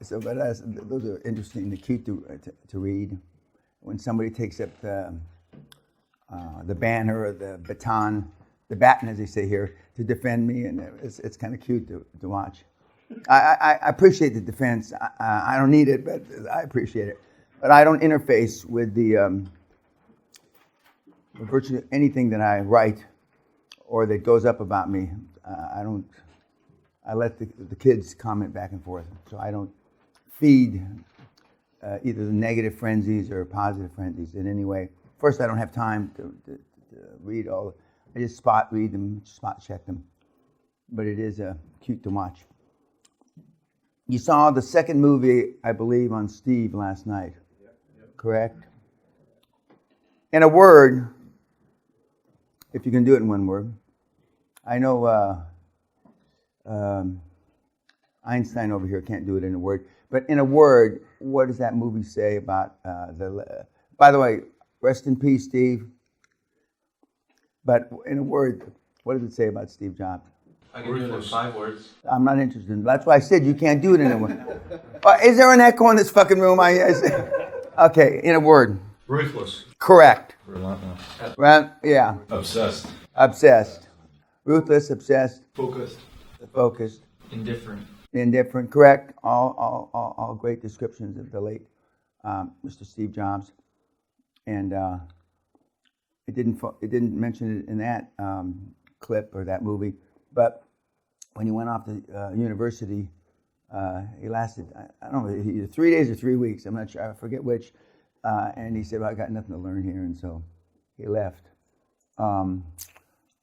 So, but those are interesting, the cute to read. When somebody takes up the banner or the baton, the baton, as they say here, to defend me, and it's kind of cute to watch. I appreciate the defense. I don't need it, but I appreciate it. But I don't interface with virtually anything that I write or that goes up about me. I don't. I let the kids comment back and forth, so I don't feed either the negative frenzies or positive frenzies in any way. First, I don't have time to read all. I just spot read them, spot check them. But it is cute to watch. You saw the second movie, I believe, on Steve last night. Yep. Correct? In a word, if you can do it in one word. I know Einstein over here can't do it in a word. But in a word, what does that movie say about by the way, rest in peace, Steve. But in a word, what does it say about Steve Jobs? I can do it in 5 words. I'm not interested. That's why I said you can't do it in a word. Is there an echo in this fucking room? Okay, in a word. Ruthless. Correct. Relentless. Right? Yeah. Obsessed. Obsessed. Ruthless, obsessed. Focused. Focused. Indifferent. Correct. All great descriptions of the late Mr. Steve Jobs. And it didn't mention it in that clip or that movie, but when he went off to university, he lasted, I don't know, either 3 days or 3 weeks. I'm not sure. I forget which. And he said, well, I got nothing to learn here. And so he left.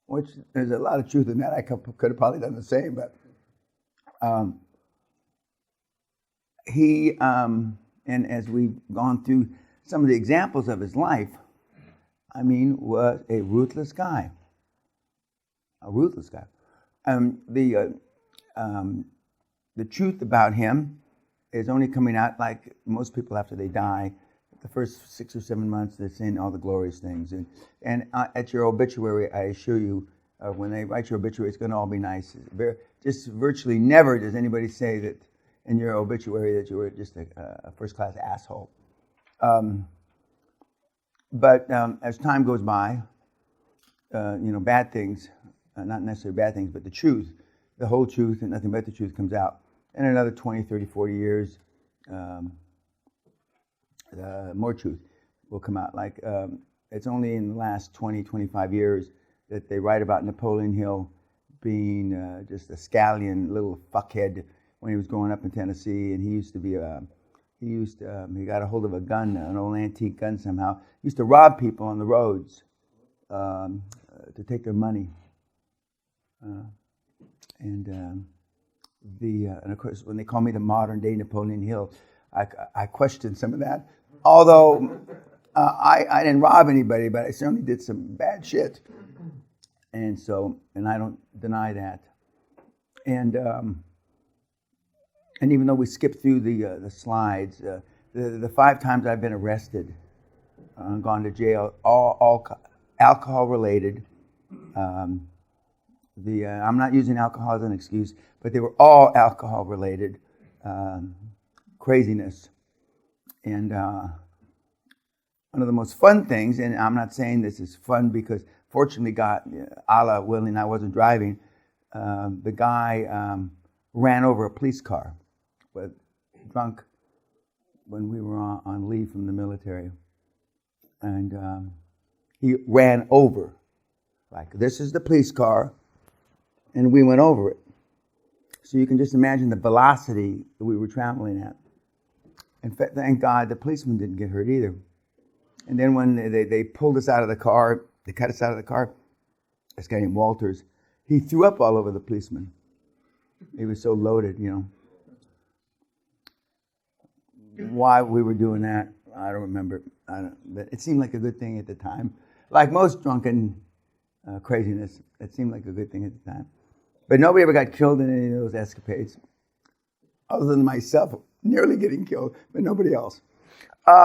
Which there's a lot of truth in that. I could have probably done the same. But he, and as we've gone through some of the examples of his life, I mean, was a ruthless guy. A ruthless guy. The truth about him is only coming out like most people after they die. The first 6 or 7 months, they're saying all the glorious things. And at your obituary, I assure you, when they write your obituary, it's going to all be nice. Just virtually never does anybody say that in your obituary that you were just a first-class asshole. But as time goes by, bad things, not necessarily bad things, but the truth, the whole truth and nothing but the truth comes out. And another 20, 30, 40 years, more truth will come out. Like it's only in the last 20, 25 years that they write about Napoleon Hill being just a scallion little fuckhead when he was growing up in Tennessee, and he used to be he got a hold of a gun, an old antique gun somehow. He used to rob people on the roads to take their money. And of course, when they call me the modern day Napoleon Hill, I question some of that. Although I didn't rob anybody, but I certainly did some bad shit. And I don't deny that. And even though we skipped through the slides, the 5 times I've been arrested, gone to jail, all alcohol related. I'm not using alcohol as an excuse, but they were all alcohol related craziness. And one of the most fun things, and I'm not saying this is fun because fortunately God, Allah willing, I wasn't driving, the guy ran over a police car, but drunk when we were on leave from the military. And he ran over, like this is the police car, and we went over it. So you can just imagine the velocity that we were traveling at. And thank God the policeman didn't get hurt either. And then when they pulled us out of the car, they cut us out of the car, this guy named Walters, he threw up all over the policeman. He was so loaded, Why we were doing that, I don't remember. But it seemed like a good thing at the time. Like most drunken craziness, it seemed like a good thing at the time. But nobody ever got killed in any of those escapades, other than myself nearly getting killed, but nobody else.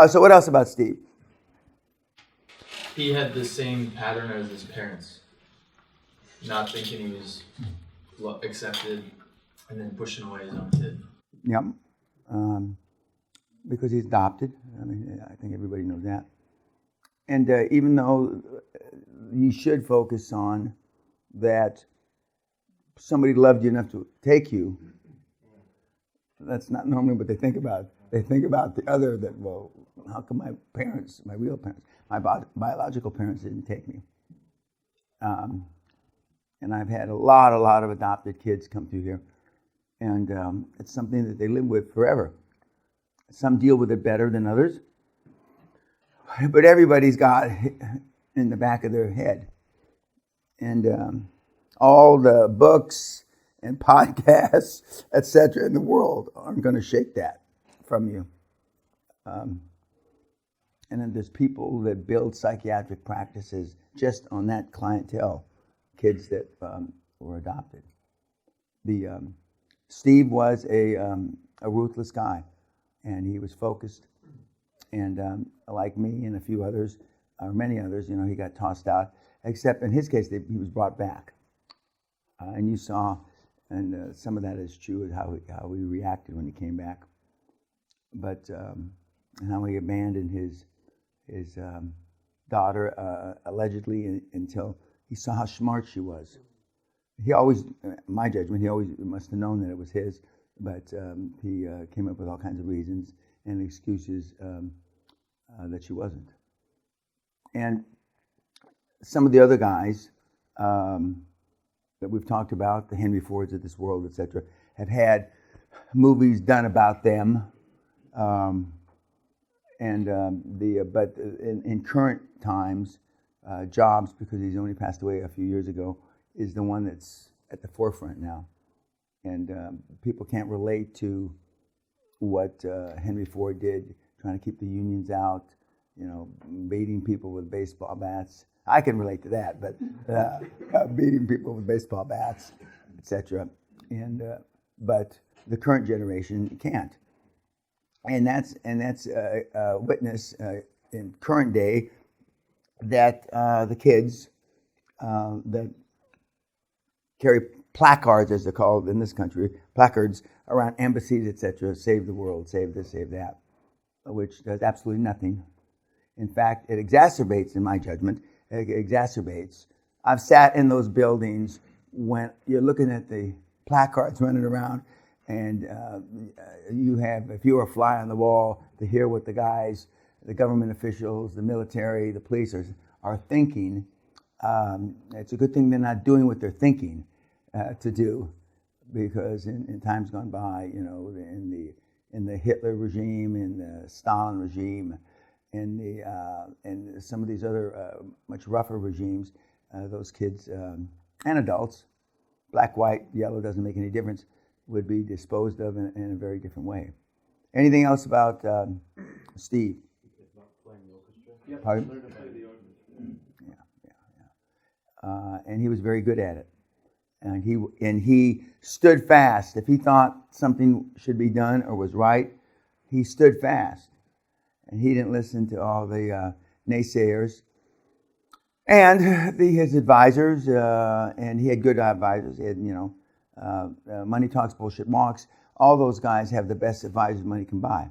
So what else about Steve? He had the same pattern as his parents. Not thinking he was accepted and then pushing away his own kid. Yep. because he's adopted. I mean, I think everybody knows that. And even though you should focus on that somebody loved you enough to take you, that's not normally what they think about. They think about the other, that, well, how come my parents, my real parents, my biological parents didn't take me? And I've had a lot of adopted kids come through here. And it's something that they live with forever. Some deal with it better than others. But everybody's got in the back of their head. And all the books and podcasts, etc., in the world aren't going to shake that from you. And then there's people that build psychiatric practices just on that clientele, kids that were adopted. Steve was a ruthless guy, and he was focused. And like me and a few others, or many others, he got tossed out. Except in his case, he was brought back. And you saw, and some of that is true, is how he reacted when he came back. But and how he abandoned his daughter allegedly until he saw how smart she was. He always, in my judgment, he always must have known that it was his, but he came up with all kinds of reasons and excuses that she wasn't. And some of the other guys that we've talked about, the Henry Fords of this world, etc., have had movies done about them. But in current times, Jobs, because he's only passed away a few years ago, is the one that's at the forefront now. And people can't relate to what Henry Ford did, trying to keep the unions out, beating people with baseball bats. I can relate to that, but beating people with baseball bats, etc. And but the current generation can't. And that's a witness in current day that the kids that carry placards, as they're called in this country, placards around embassies, etc., save the world, save this, save that, which does absolutely nothing. In fact, it exacerbates, in my judgment, I've sat in those buildings when you're looking at the placards running around, and if you were a fly on the wall to hear what the guys, the government officials, the military, the police are thinking. It's a good thing they're not doing what they're thinking to do, because in times gone by, in the Hitler regime, in the Stalin regime, and some of these other much rougher regimes, those kids and adults, black, white, yellow, doesn't make any difference, would be disposed of in a very different way. Anything else about Steve? Yep. Pardon? And he was very good at it. And he stood fast. If he thought something should be done or was right, he stood fast. And he didn't listen to all the naysayers. And his advisors, and he had good advisors. He had, Money Talks, Bullshit Walks. All those guys have the best advisors money can buy.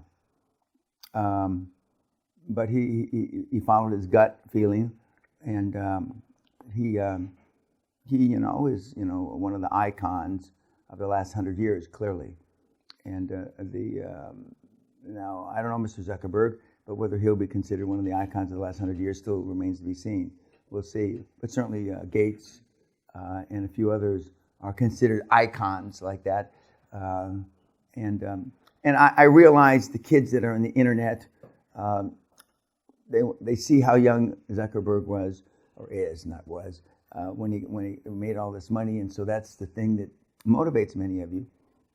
But he followed his gut feeling, and he is one of the icons of the last 100 years, clearly. And now I don't know Mr. Zuckerberg, but whether he'll be considered one of the icons of the last 100 years still remains to be seen. We'll see. But certainly Gates and a few others are considered icons like that. And I realize the kids that are on the internet, they see how young Zuckerberg was, or is, not was, when he made all this money, and so that's the thing that motivates many of you,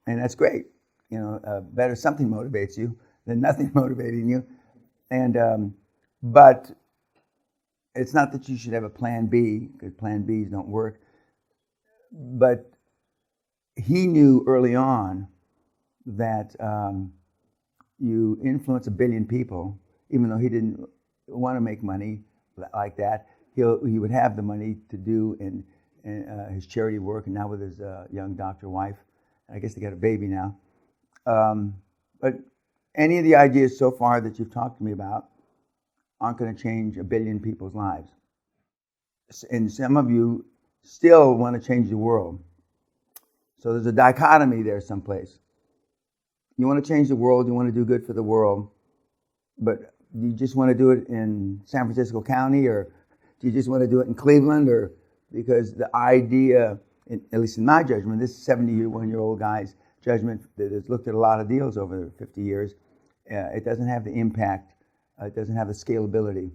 and that's great. Better something motivates you than nothing motivating you, and but it's not that you should have a plan B, because plan Bs don't work. But he knew early on that you influence 1 billion people, even though he didn't want to make money like that. He would have the money to do in his charity work, and now with his young doctor wife. I guess they got a baby now. But any of the ideas so far that you've talked to me about aren't going to change 1 billion people's lives. And some of you still want to change the world. So there's a dichotomy there someplace. You want to change the world, you want to do good for the world, but do you just want to do it in San Francisco County, or do you just want to do it in Cleveland? Or because the idea, at least in my judgment, this 71-year-old guy's judgment that has looked at a lot of deals over 50 years, it doesn't have the impact, it doesn't have the scalability.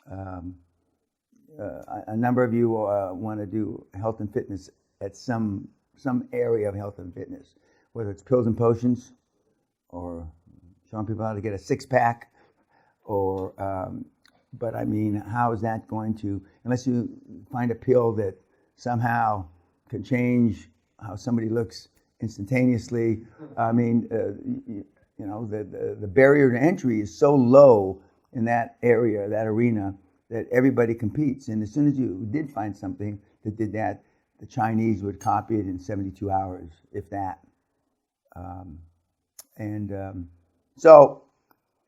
A number of you want to do health and fitness at some area of health and fitness, whether it's pills and potions, or showing people how to get a six-pack, or but I mean, how is that going to, unless you find a pill that somehow can change how somebody looks instantaneously. I mean, you know, the barrier to entry is so low in that area, that arena, that everybody competes. And as soon as you did find something that did that, the Chinese would copy it in 72 hours, if that. So,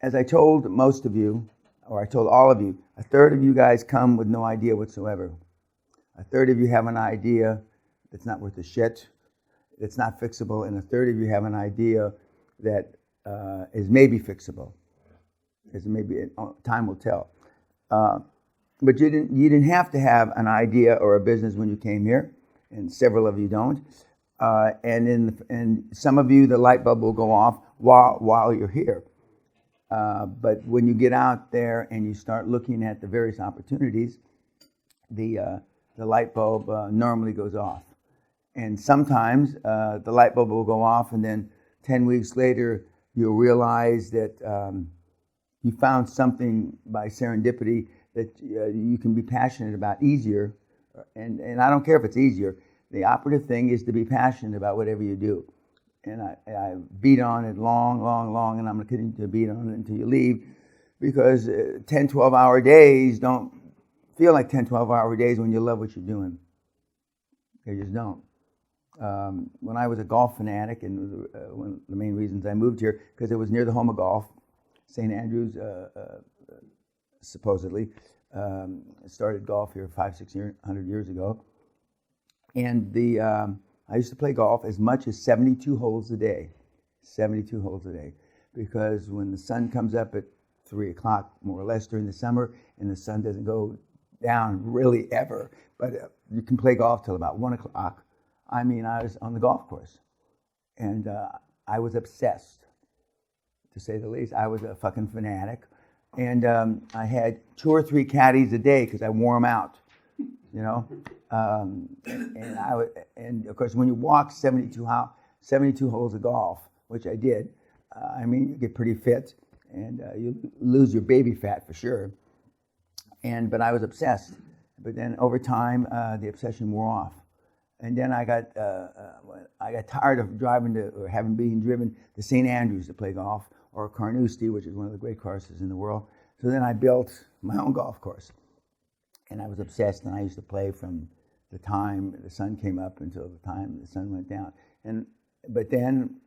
as I told most of you, or I told all of you, 1/3 of you guys come with no idea whatsoever. 1/3 of you have an idea that's not worth a shit, that's not fixable, and 1/3 of you have an idea that is maybe fixable. Is maybe time will tell. But you didn't have to have an idea or a business when you came here, and several of you don't. And some of you, the light bulb will go off while you're here. But when you get out there and you start looking at the various opportunities, the light bulb normally goes off. And sometimes the light bulb will go off, and then 10 weeks later you'll realize that you found something by serendipity that you can be passionate about easier. And I don't care if it's easier. The operative thing is to be passionate about whatever you do. And I beat on it long, and I'm going to continue to beat on it until you leave, because 10, 12-hour days don't feel like 10, 12-hour days when you love what you're doing. They just don't. When I was a golf fanatic, and one of the main reasons I moved here, because it was near the home of golf, St. Andrews, supposedly, started golf here 500-600 years ago. And I used to play golf as much as 72 holes a day. 72 holes a day. Because when the sun comes up at 3 o'clock, more or less during the summer, and the sun doesn't go down really ever, but you can play golf till about 1 o'clock. I mean, I was on the golf course. And I was obsessed, to say the least. I was a fucking fanatic. And I had 2 or 3 caddies a day because I wore them out. You know, and of course, when you walk 72 holes of golf, which I did, I mean, you get pretty fit, and you lose your baby fat for sure. But I was obsessed. But then over time, the obsession wore off, and then I got tired of driving or having been driven to St. Andrews to play golf, or Carnoustie, which is one of the great courses in the world. So then I built my own golf course. And I was obsessed, and I used to play from the time the sun came up until the time the sun went down. But then,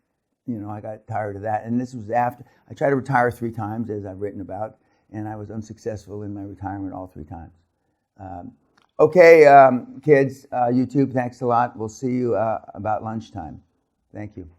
you know, I got tired of that. And this was after I tried to retire 3 times, as I've written about, and I was unsuccessful in my retirement all 3 times. Okay, kids, YouTube, thanks a lot. We'll see you about lunchtime. Thank you.